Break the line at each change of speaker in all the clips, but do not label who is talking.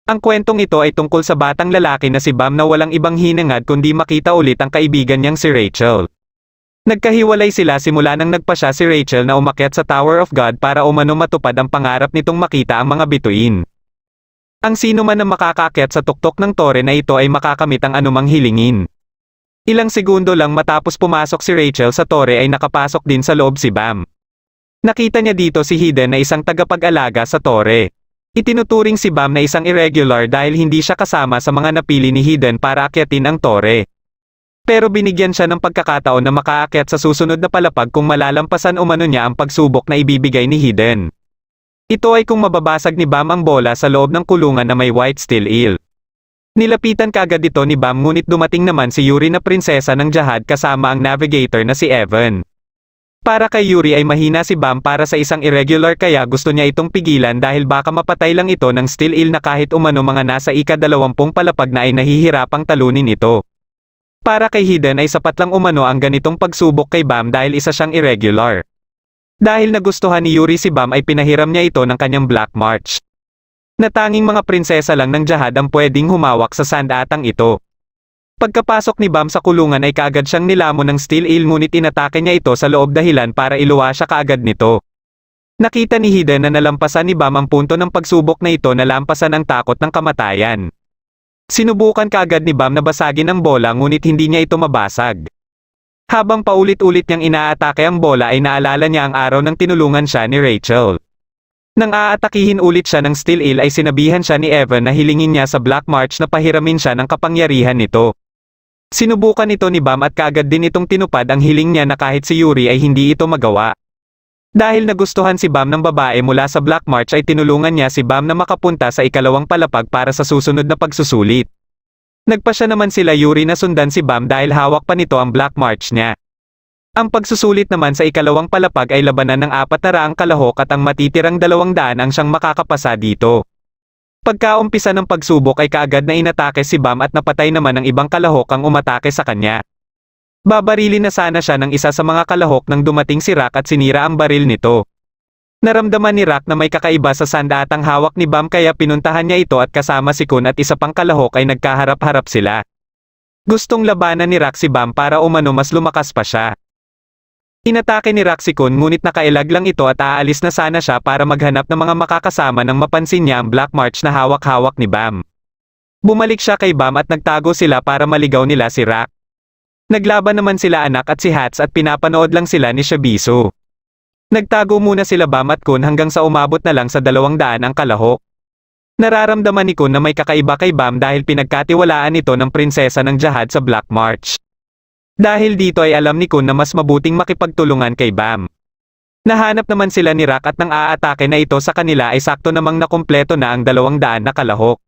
Ang kwentong ito ay tungkol sa batang lalaki na si Bam na walang ibang hinangad kundi makita ulit ang kaibigan niyang si Rachel. Nagkahiwalay sila simula nang nagpa siya si Rachel na umakyat sa Tower of God para umano matupad ang pangarap nitong makita ang mga bituin. Ang sino man na makakaakyat sa tuktok ng tore na ito ay makakamit ang anumang hilingin. Ilang segundo lang matapos pumasok si Rachel sa tore ay nakapasok din sa loob si Bam. Nakita niya dito si Hidden na isang tagapag-alaga sa tore. Itinuturing si Bam na isang irregular dahil hindi siya kasama sa mga napili ni Hidden para akyatin ang tore. Pero binigyan siya ng pagkakataon na makaakyat sa susunod na palapag kung malalampasan umano niya ang pagsubok na ibibigay ni Hidden. Ito ay kung mababasag ni Bam ang bola sa loob ng kulungan na may white steel eel. Nilapitan kaagad ito ni Bam ngunit dumating naman si Yuri na prinsesa ng Jahad kasama ang navigator na si Evan. Para kay Yuri ay mahina si Bam para sa isang irregular kaya gusto niya itong pigilan dahil baka mapatay lang ito ng steel eel na kahit umano mga nasa ika-20 palapag na ay nahihirapang talunin ito. Para kay Hidden ay sapat lang umano ang ganitong pagsubok kay Bam dahil isa siyang irregular. Dahil nagustuhan ni Yuri si Bam ay pinahiram niya ito ng kanyang Black March. Natanging mga prinsesa lang ng Jahad ang pwedeng humawak sa sandatang ito. Pagkapasok ni Bam sa kulungan ay kaagad siyang nilamon ng steel eel ngunit inatake niya ito sa loob dahilan para iluwa siya kaagad nito. Nakita ni Hidden na nalampasan ni Bam ang punto ng pagsubok na ito na lampasan ang takot ng kamatayan. Sinubukan kaagad ni Bam na basagin ang bola ngunit hindi niya ito mabasag. Habang paulit-ulit niyang inaatake ang bola ay naalala niya ang araw ng tinulungan siya ni Rachel. Nang aatakihin ulit siya ng steel eel ay sinabihan siya ni Evan na hilingin niya sa Black March na pahiramin siya ng kapangyarihan nito. Sinubukan ito ni Bam at kaagad din itong tinupad ang hiling niya na kahit si Yuri ay hindi ito magawa. Dahil nagustuhan si Bam ng babae mula sa Black March ay tinulungan niya si Bam na makapunta sa ikalawang palapag para sa susunod na pagsusulit. Nagpasya naman sila Yuri na sundan si Bam dahil hawak pa nito ang Black March niya. Ang pagsusulit naman sa ikalawang palapag ay labanan ng 400 kalahok at ang matitirang 200 ang siyang makakapasa dito. Pagkaumpisa ng pagsubok ay kaagad na inatake si Bam at napatay naman ang ibang kalahok ang umatake sa kanya. Babarilin na sana siya ng isa sa mga kalahok nang dumating si Rock at sinira ang baril nito. Naramdaman ni Rock na may kakaiba sa sandatang hawak ni Bam kaya pinuntahan niya ito at kasama si Kun at isa pang kalahok ay nagkaharap-harap sila. Gustong labanan ni Rock si Bam para umano mas lumakas pa siya. Inatake ni Rock si Kun ngunit nakailag lang ito at aalis na sana siya para maghanap ng mga makakasama nang mapansin niya ang Black March na hawak-hawak ni Bam. Bumalik siya kay Bam at nagtago sila para maligaw nila si Rock. Naglaban naman sila anak at si Hats at pinapanood lang sila ni Shabiso. Nagtago muna sila Bam at Kun hanggang sa umabot na lang sa 200 ang kalahok. Nararamdaman ni Kun na may kakaiba kay Bam dahil pinagkatiwalaan ito ng prinsesa ng Jahad sa Black March. Dahil dito ay alam ni Kun na mas mabuting makipagtulungan kay Bam. Nahanap naman sila ni Rock at nang aatake na ito sa kanila ay sakto namang nakumpleto na ang 200 na kalahok.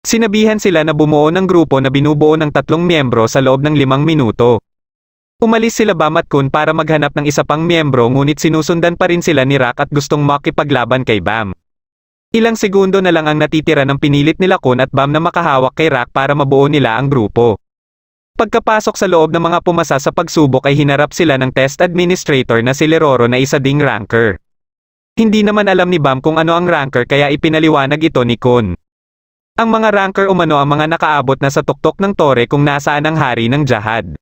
Sinabihan sila na bumuo ng grupo na binubuo ng 3 miyembro sa loob ng 5 minuto. Umalis sila Bam at Kun para maghanap ng isa pang miyembro ngunit sinusundan pa rin sila ni Rock at gustong makipaglaban kay Bam. Ilang segundo na lang ang natitira ng pinilit nila Kun at Bam na makahawak kay Rock para mabuo nila ang grupo. Pagkapasok sa loob ng mga pumasa sa pagsubok ay hinarap sila ng test administrator na si Leroro na isa ding ranker. Hindi naman alam ni Bam kung ano ang ranker kaya ipinaliwanag ito ni Kun. Ang mga ranker umano ang mga nakaabot na sa tuktok ng tore kung nasaan ang hari ng Jahad.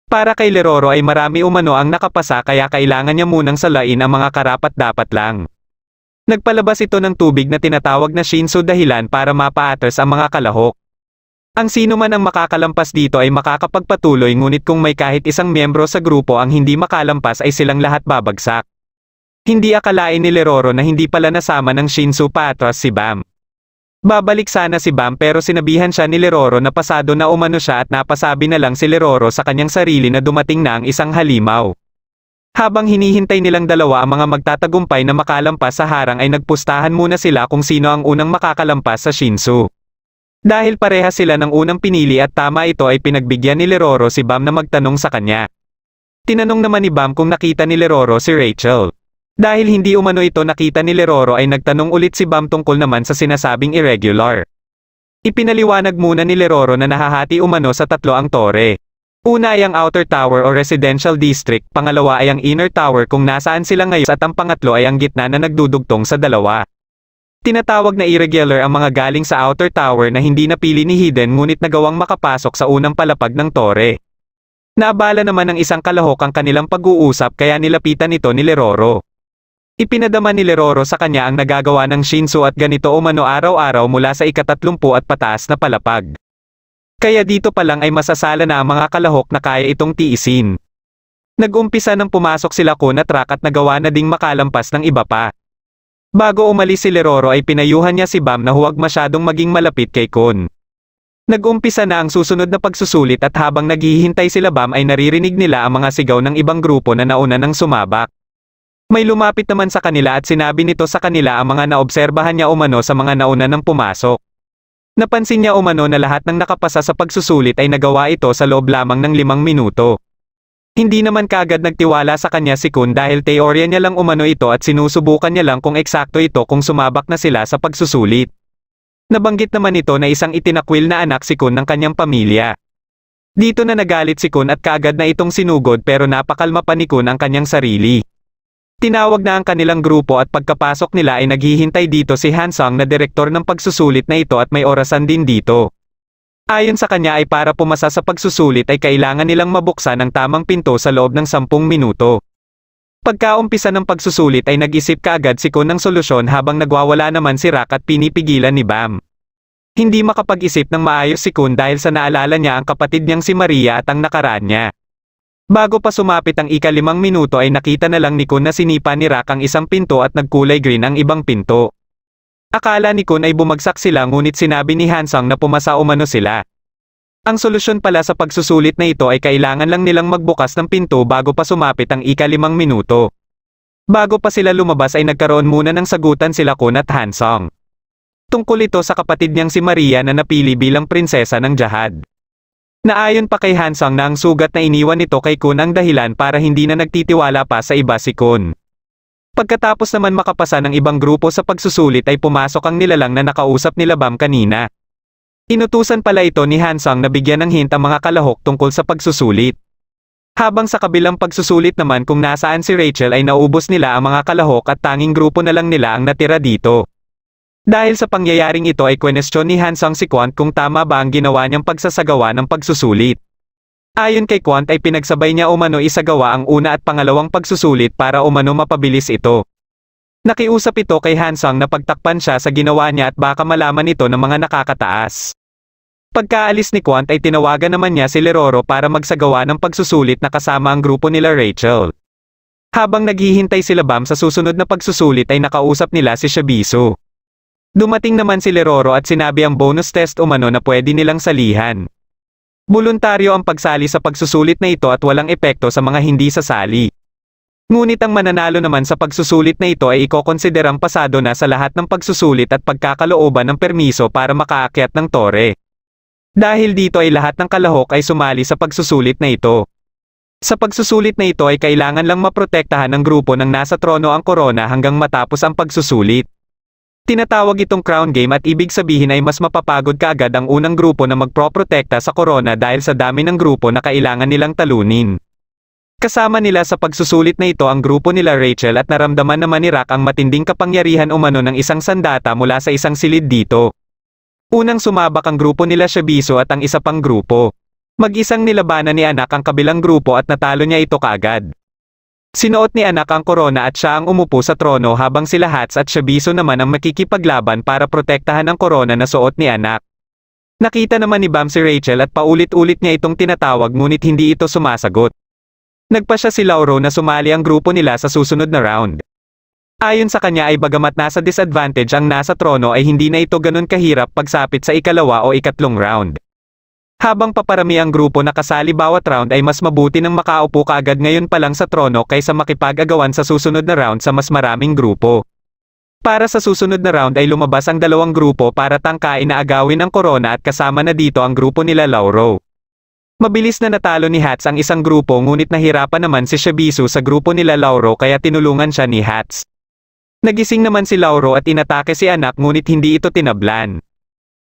Para kay Leroro ay marami umano ang nakapasa kaya kailangan niya munang salain ang mga karapat-dapat lang. Nagpalabas ito ng tubig na tinatawag na Shinsu dahilan para mapa-atras ang mga kalahok. Ang sino man ang makakalampas dito ay makakapagpatuloy ngunit kung may kahit isang miyembro sa grupo ang hindi makalampas ay silang lahat babagsak. Hindi akalain ni Leroro na hindi pala nasama ng Shinsu paatras si Bam. Babalik sana si Bam pero sinabihan siya ni Leroro na pasado na umano siya at napasabi na lang si Leroro sa kanyang sarili na dumating na ang isang halimaw. Habang hinihintay nilang dalawa ang mga magtatagumpay na makalampas sa harang ay nagpustahan muna sila kung sino ang unang makakalampas sa Shinsu. Dahil pareha sila ng unang pinili at tama ito ay pinagbigyan ni Leroro si Bam na magtanong sa kanya. Tinanong naman ni Bam kung nakita ni Leroro si Rachel. Dahil hindi umano ito nakita ni Leroro ay nagtanong ulit si Bam tungkol naman sa sinasabing irregular. Ipinaliwanag muna ni Leroro na nahahati umano sa 3 ang tore. Una ay ang outer tower o residential district, pangalawa ay ang inner tower kung nasaan sila ngayon at ang pangatlo ay ang gitna na nagdudugtong sa dalawa. Tinatawag na irregular ang mga galing sa outer tower na hindi napili ni Hiden ngunit nagawang makapasok sa unang palapag ng tore. Naabala naman ng isang kalahok ang kanilang pag-uusap kaya nilapitan ito ni Leroro. Ipinadama ni Leroro sa kanya ang nagagawa ng Shinsu at ganito umano araw-araw mula sa ika-30 at pataas na palapag. Kaya dito pa lang ay masasala na ang mga kalahok na kaya itong tiisin. Nag-umpisa nang pumasok sila Kun at Rak at nagawa na ding makalampas ng iba pa. Bago umalis si Leroro ay pinayuhan niya si Bam na huwag masyadong maging malapit kay Kun. Nag-umpisa na ang susunod na pagsusulit at habang naghihintay sila Bam ay naririnig nila ang mga sigaw ng ibang grupo na nauna ng sumabak. May lumapit naman sa kanila at sinabi nito sa kanila ang mga naobserbahan niya umano sa mga nauna ng pumasok. Napansin niya umano na lahat ng nakapasa sa pagsusulit ay nagawa ito sa loob lamang ng 5 minuto. Hindi naman kaagad nagtiwala sa kanya si Kun dahil teorya niya lang umano ito at sinusubukan niya lang kung eksakto ito kung sumabak na sila sa pagsusulit. Nabanggit naman ito na isang itinakwil na anak si Kun ng kanyang pamilya. Dito na nagalit si Kun at kaagad na itong sinugod pero napakalma pa ni Kun ang kanyang sarili. Tinawag na ang kanilang grupo at pagkapasok nila ay naghihintay dito si Hansung na direktor ng pagsusulit na ito at may orasan din dito. Ayon sa kanya ay para pumasa sa pagsusulit ay kailangan nilang mabuksan ang tamang pinto sa loob ng 10 minuto. Pagkaumpisa ng pagsusulit ay nag-isip kaagad si Kun ng solusyon habang nagwawala naman si Rak at pinipigilan ni Bam. Hindi makapag-isip ng maayos si Kun dahil sa naalala niya ang kapatid niyang si Maria at ang nakaraan niya. Bago pa sumapit ang ika-5 minuto ay nakita na lang ni Kun na sinipa ni Rak ang isang pinto at nagkulay green ang ibang pinto. Akala ni Kun ay bumagsak sila ngunit sinabi ni Hansung na pumasa umano sila. Ang solusyon pala sa pagsusulit na ito ay kailangan lang nilang magbukas ng pinto bago pa sumapit ang ika-5 minuto. Bago pa sila lumabas ay nagkaroon muna ng sagutan sila Kun at Hansung. Tungkol ito sa kapatid niyang si Maria na napili bilang prinsesa ng Jahad. Naayon pa kay Hansung na ang sugat na iniwan nito kay Kun ang dahilan para hindi na nagtitiwala pa sa iba si Kun. Pagkatapos naman makapasa ng ibang grupo sa pagsusulit ay pumasok ang nilalang na nakausap nila Bam kanina. Inutusan pala ito ni Hansung na bigyan ng hint ang mga kalahok tungkol sa pagsusulit. Habang sa kabilang pagsusulit naman kung nasaan si Rachel ay naubos nila ang mga kalahok at tanging grupo na lang nila ang natira dito. Dahil sa pangyayaring ito ay kwenestyon ni Hansung si Quant kung tama ba ang ginawa niyang pagsasagawa ng pagsusulit. Ayon kay Quant ay pinagsabay niya umano isagawa ang una at pangalawang pagsusulit para umano mapabilis ito. Nakiusap ito kay Hansung na pagtakpan siya sa ginawa niya at baka malaman ito ng mga nakakataas. Pagkaalis ni Quant ay tinawagan naman niya si Leroro para magsagawa ng pagsusulit na kasama ang grupo nila Rachel. Habang naghihintay sila Bam sa susunod na pagsusulit ay nakausap nila si Shibisu. Dumating naman si Leroro at sinabi ang bonus test umano na pwede nilang salihan. Voluntaryo ang pagsali sa pagsusulit na ito at walang epekto sa mga hindi sasali. Ngunit ang mananalo naman sa pagsusulit na ito ay ikokonsiderang pasado na sa lahat ng pagsusulit at pagkakalooban ng permiso para makaakyat ng tore. Dahil dito ay lahat ng kalahok ay sumali sa pagsusulit na ito. Sa pagsusulit na ito ay kailangan lang maprotektahan ng grupo ng nasa trono ang korona hanggang matapos ang pagsusulit. Tinatawag itong crown game at ibig sabihin ay mas mapapagod kaagad ang unang grupo na magproprotekta sa korona dahil sa dami ng grupo na kailangan nilang talunin. Kasama nila sa pagsusulit na ito ang grupo nila Rachel at naramdaman naman ni Rak ang matinding kapangyarihan umano ng isang sandata mula sa isang silid dito. Unang sumabak ang grupo nila Shibisu at ang isa pang grupo. Mag-isang nilabanan ni Anak ang kabilang grupo at natalo niya ito kaagad. Sinuot ni Anak ang korona at siya ang umupo sa trono habang sila Hats at Shibisu naman ang makikipaglaban para protektahan ang korona na suot ni Anak. Nakita naman ni Bam si Rachel at paulit-ulit niya itong tinatawag ngunit hindi ito sumasagot. Nagpa siya si Lauro na sumali ang grupo nila sa susunod na round. Ayon sa kanya ay bagamat nasa disadvantage ang nasa trono ay hindi na ito ganun kahirap pagsapit sa ikalawa o ikatlong round. Habang paparami ang grupo na kasali bawat round ay mas mabuti nang makaupo kaagad ngayon pa lang sa trono kaysa makipag-agawan sa susunod na round sa mas maraming grupo. Para sa susunod na round ay lumabas ang dalawang grupo para tangkain na agawin ang korona at kasama na dito ang grupo nila Lauro. Mabilis na natalo ni Hats ang isang grupo ngunit nahirapan naman si Shibisu sa grupo nila Lauro kaya tinulungan siya ni Hats. Nagising naman si Lauro at inatake si Anak ngunit hindi ito tinablan.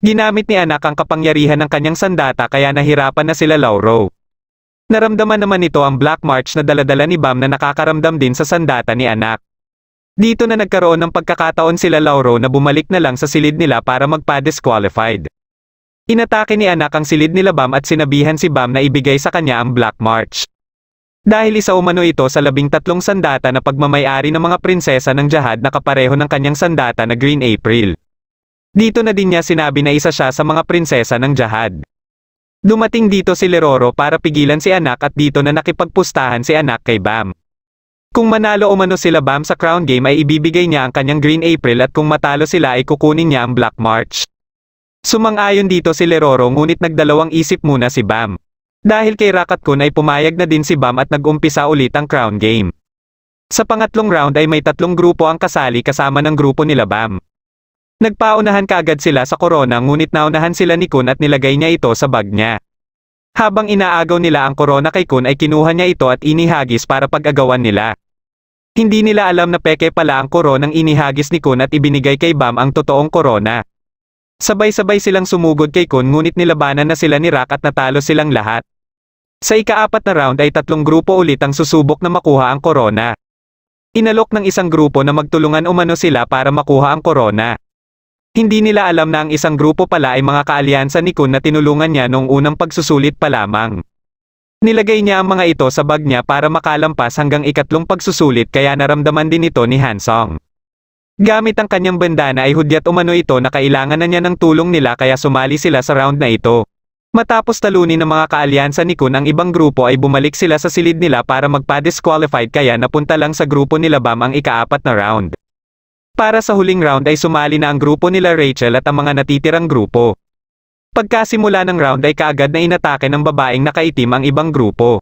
Ginamit ni Anak ang kapangyarihan ng kanyang sandata kaya nahirapan na sila Lauro. Naramdaman naman nito ang Black March na daladala ni Bam na nakakaramdam din sa sandata ni Anak. Dito na nagkaroon ng pagkakataon sila Lauro na bumalik na lang sa silid nila para magpa-disqualified. Inatake ni Anak ang silid nila Bam at sinabihan si Bam na ibigay sa kanya ang Black March. Dahil isa umano ito sa 13 sandata na pagmamayari ng mga prinsesa ng Jahad na kapareho ng kanyang sandata na Green April. Dito na din niya sinabi na isa siya sa mga prinsesa ng Jahad. Dumating dito si Leroro para pigilan si Anak at dito na nakipagpustahan si Anak kay Bam. Kung manalo umano sila Bam sa crown game ay ibibigay niya ang kanyang Green April at kung matalo sila ay kukunin niya ang Black March. Sumang-ayon dito si Leroro ngunit nagdalawang isip muna si Bam. Dahil kay Rakatkun ay pumayag na din si Bam at nag-umpisa ulit ang crown game. Sa pangatlong round ay may 3 grupo ang kasali kasama ng grupo nila Bam. Nagpaunahan kaagad sila sa korona ngunit naunahan sila ni Kun at nilagay niya ito sa bag niya. Habang inaagaw nila ang korona kay Kun ay kinuha niya ito at inihagis para pag-agawan nila. Hindi nila alam na peke pala ang koronang inihagis ni Kun at ibinigay kay Bam ang totoong korona. Sabay-sabay silang sumugod kay Kun ngunit nilabanan na sila ni Rak at natalo silang lahat. Sa ika-4 na round ay 3 grupo ulit ang susubok na makuha ang korona. Inalok ng isang grupo na magtulungan umano sila para makuha ang korona. Hindi nila alam na ang isang grupo pala ay mga kaalyansa ni Kun na tinulungan niya noong unang pagsusulit pa lamang. Nilagay niya ang mga ito sa bag niya para makalampas hanggang ikatlong pagsusulit kaya naramdaman din ito ni Hansong. Gamit ang kanyang bandana ay hudyat umano ito na kailangan na niya ng tulong nila kaya sumali sila sa round na ito. Matapos talunin ng mga kaalyansa ni Kun ang ibang grupo ay bumalik sila sa silid nila para magpa-disqualified kaya napunta lang sa grupo nila Bam ang ika-4 na round. Para sa huling round ay sumali na ang grupo nila Rachel at ang mga natitirang grupo. Pagkasimula ng round ay kaagad na inatake ng babaeng nakaitim ang ibang grupo.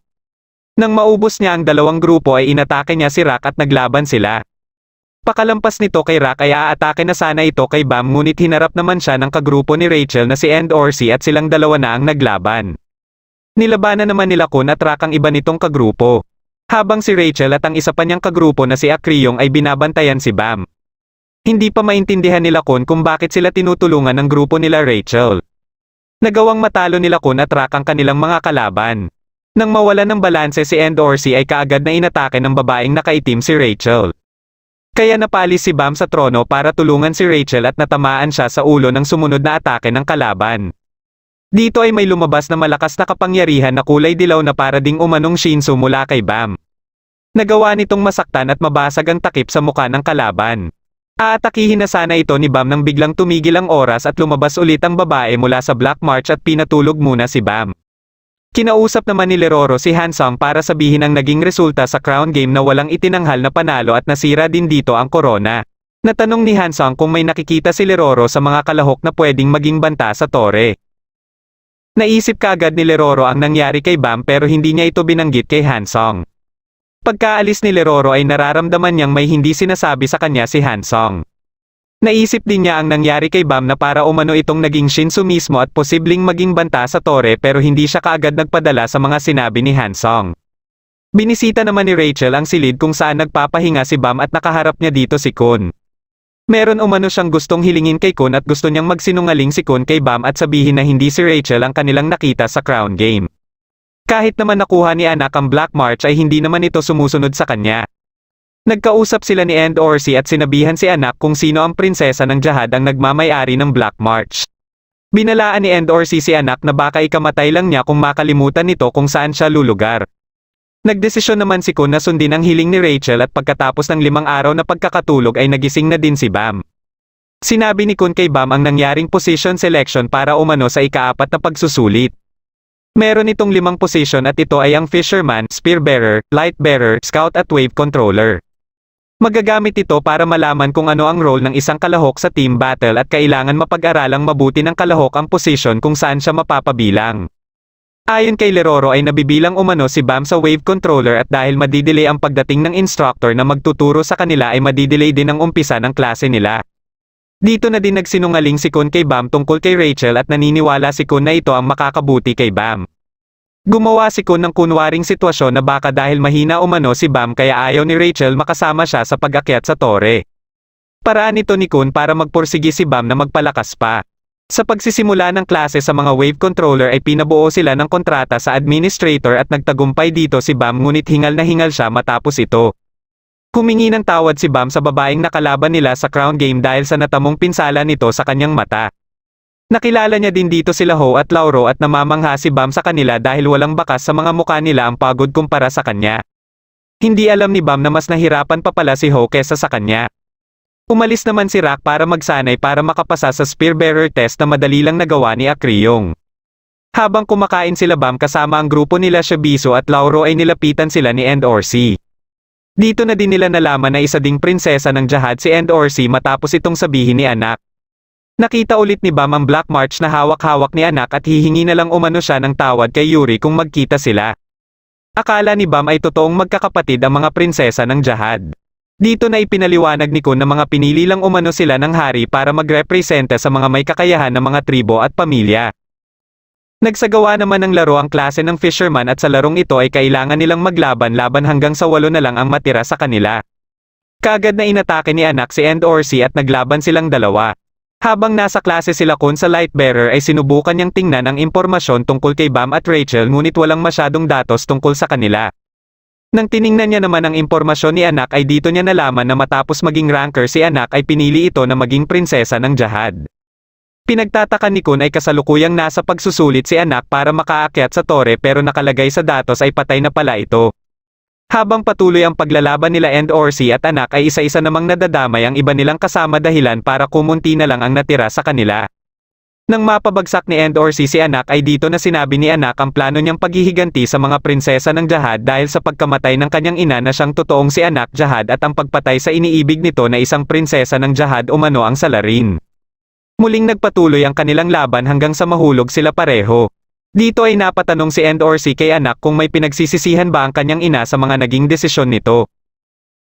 Nang maubos niya ang 2 grupo ay inatake niya si Rak at naglaban sila. Pakalampas nito kay Rak ay aatake na sana ito kay Bam ngunit hinarap naman siya ng kagrupo ni Rachel na si Orsi at silang dalawa na ang naglaban. Nilabanan naman nila Kun at Rak ang iba nitong kagrupo. Habang si Rachel at ang isa pa niyang kagrupo na si Akriyong ay binabantayan si Bam. Hindi pa maintindihan nila Kun kung bakit sila tinutulungan ng grupo nila Rachel. Nagawang matalo nila Kun at Rak ang kanilang mga kalaban. Nang mawala ng balanse si Orsi ay kaagad na inatake ng babaeng nakaitim si Rachel. Kaya napalis si Bam sa trono para tulungan si Rachel at natamaan siya sa ulo ng sumunod na atake ng kalaban. Dito ay may lumabas na malakas na kapangyarihan na kulay dilaw na para ding umanong Shinsu mula kay Bam. Nagawa nitong masaktan at mabasag ang takip sa muka ng kalaban. Aatakihin na sana ito ni Bam nang biglang tumigil ang oras at lumabas ulit ang babae mula sa Black March at pinatulog muna si Bam. Kinausap naman ni Leroro si Hansong para sabihin ang naging resulta sa crown game na walang itinanghal na panalo at nasira din dito ang korona. Natanong ni Hansong kung may nakikita si Leroro sa mga kalahok na pwedeng maging banta sa tore. Naisip kaagad ni Leroro ang nangyari kay Bam pero hindi niya ito binanggit kay Hansong. Pagkaalis ni Leroro ay nararamdaman niyang may hindi sinasabi sa kanya si Hansong. Naisip din niya ang nangyari kay Bam na para umano itong naging Shinsu mismo at posibleng maging banta sa tore pero hindi siya kaagad nagpadala sa mga sinabi ni Hansong. Binisita naman ni Rachel ang silid kung saan nagpapahinga si Bam at nakaharap niya dito si Kun. Meron umano siyang gustong hilingin kay Kun at gusto niyang magsinungaling si Kun kay Bam at sabihin na hindi si Rachel ang kanilang nakita sa crown game. Kahit naman nakuha ni Anak ang Black March ay hindi naman ito sumusunod sa kanya. Nagkausap sila ni Orsi at sinabihan si Anak kung sino ang prinsesa ng Jahad ang nagmamayari ng Black March. Binalaan ni Orsi si Anak na baka ikamatay lang niya kung makalimutan nito kung saan siya lulugar. Nagdesisyon naman si Kun na sundin ang hiling ni Rachel at pagkatapos ng 5 araw na pagkakatulog ay nagising na din si Bam. Sinabi ni Kun kay Bam ang nangyaring position selection para umano sa ika-4 na pagsusulit. Meron itong 5 position at ito ay ang Fisherman, Spearbearer, Lightbearer, Scout at Wave Controller. Magagamit ito para malaman kung ano ang role ng isang kalahok sa team battle at kailangan mapag-aralang mabuti ng kalahok ang position kung saan siya mapapabilang. Ayon kay Leroro ay nabibilang umano si Bam sa wave controller at dahil madidelay ang pagdating ng instructor na magtuturo sa kanila ay madidelay din ang umpisa ng klase nila. Dito na din nagsinungaling si Kun kay Bam tungkol kay Rachel at naniniwala si Kun na ito ang makakabuti kay Bam. Gumawa si Kun ng kunwaring sitwasyon na baka dahil mahina umano si Bam kaya ayaw ni Rachel makasama siya sa pag-akyat sa tore. Paraan ito ni Kun para magpursigi si Bam na magpalakas pa. Sa pagsisimula ng klase sa mga wave controller ay pinabuo sila ng kontrata sa administrator at nagtagumpay dito si Bam ngunit hingal na hingal siya matapos ito. Humingi ng tawad si Bam sa babaeng nakalaban nila sa crown game dahil sa natamong pinsala nito sa kanyang mata. Nakilala niya din dito sila Ho at Lauro at namamangha si Bam sa kanila dahil walang bakas sa mga mukha nila ang pagod kumpara sa kanya. Hindi alam ni Bam na mas nahirapan pa pala si Ho kesa sa kanya. Umalis naman si Rock para magsanay para makapasa sa Spearbearer test na madali lang nagawa ni Akryong. Habang kumakain sila Bam kasama ang grupo nila Shabiso at Lauro ay nilapitan sila ni Endorsi. Dito na din nila nalaman na isa ding prinsesa ng Jahad si Endorsi matapos itong sabihin ni Anak. Nakita ulit ni Bam ang Black March na hawak-hawak ni Anak at hihingi na lang umano siya ng tawad kay Yuri kung magkita sila. Akala ni Bam ay totoong magkakapatid ang mga prinsesa ng Jahad. Dito na ipinaliwanag ni Kun na mga pinili lang umano sila ng hari para magrepresenta sa mga may kakayahan ng mga tribo at pamilya. Nagsagawa naman ng laro ang klase ng fisherman at sa larong ito ay kailangan nilang maglaban-laban hanggang sa 8 na lang ang matira sa kanila. Kaagad na inatake ni Anak si Endorsi at naglaban silang dalawa. Habang nasa klase sila Kun sa Lightbearer ay sinubukan niyang tingnan ang impormasyon tungkol kay Bam at Rachel ngunit walang masyadong datos tungkol sa kanila. Nang tiningnan niya naman ang impormasyon ni Anak ay dito niya nalaman na matapos maging ranker si Anak ay pinili ito na maging prinsesa ng Jahad. Pinagtataka ni Kun ay kasalukuyang nasa pagsusulit si Anak para makaakyat sa tore pero nakalagay sa datos ay patay na pala ito. Habang patuloy ang paglalaban nila Endorsi at Anak ay isa-isa namang nadadamay ang iba nilang kasama dahilan para kumunti na lang ang natira sa kanila. Nang mapabagsak ni Endorsi si Anak ay dito na sinabi ni Anak ang plano niyang paghihiganti sa mga prinsesa ng Jahad dahil sa pagkamatay ng kanyang ina na siyang totoong si Anak Jahad at ang pagpatay sa iniibig nito na isang prinsesa ng Jahad umano ang Salarin. Muling nagpatuloy ang kanilang laban hanggang sa mahulog sila pareho. Dito ay napatanong si Endorsi kay Anak kung may pinagsisisihan ba ang kanyang ina sa mga naging desisyon nito.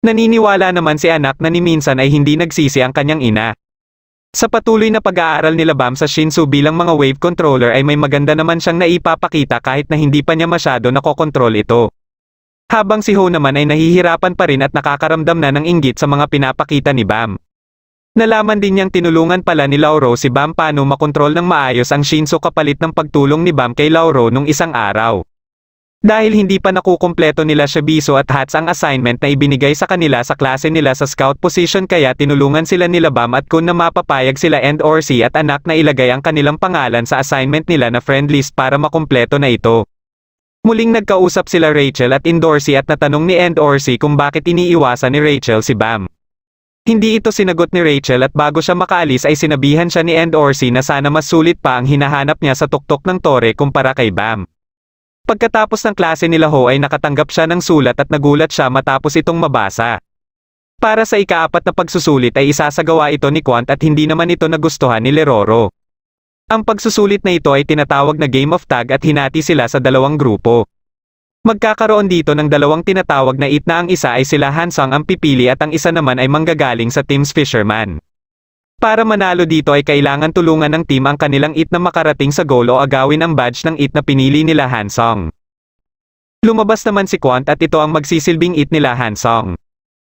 Naniniwala naman si Anak na ni minsan ay hindi nagsisi ang kanyang ina. Sa patuloy na pag-aaral nila Bam sa Shinsu bilang mga wave controller ay may maganda naman siyang naipapakita kahit na hindi pa niya masyado nakokontrol ito. Habang si Ho naman ay nahihirapan pa rin at nakakaramdam na ng inggit sa mga pinapakita ni Bam. Nalaman din niyang tinulungan pala ni Lauro si Bam paano makontrol ng maayos ang Shinsu kapalit ng pagtulong ni Bam kay Lauro nung isang araw. Dahil hindi pa nakukumpleto nila Shabiso at Hats ang assignment na ibinigay sa kanila sa klase nila sa scout position kaya tinulungan sila nila Bam at Kun na mapapayag sila Endorsi at Anak na ilagay ang kanilang pangalan sa assignment nila na friend list para makumpleto na ito. Muling nagkausap sila Rachel at Endorsi at natanong ni Endorsi kung bakit iniiwasan ni Rachel si Bam. Hindi ito sinagot ni Rachel at bago siya makaalis ay sinabihan siya ni Endorsi na sana mas sulit pa ang hinahanap niya sa tuktok ng tore kumpara kay Bam. Pagkatapos ng klase nila Ho ay nakatanggap siya ng sulat at nagulat siya matapos itong mabasa. Para sa ika-4 na pagsusulit ay isasagawa ito ni Quant at hindi naman ito nagustuhan ni Leroro. Ang pagsusulit na ito ay tinatawag na Game of Tag at hinati sila sa 2 grupo. Magkakaroon dito ng 2 tinatawag na it na ang isa ay sila Hansong ang pipili at ang isa naman ay manggagaling sa Team's Fisherman. Para manalo dito ay kailangan tulungan ng team ang kanilang it na makarating sa goal o agawin ang badge ng it na pinili nila Hansong. Lumabas naman si Quant at ito ang magsisilbing it nila Hansong.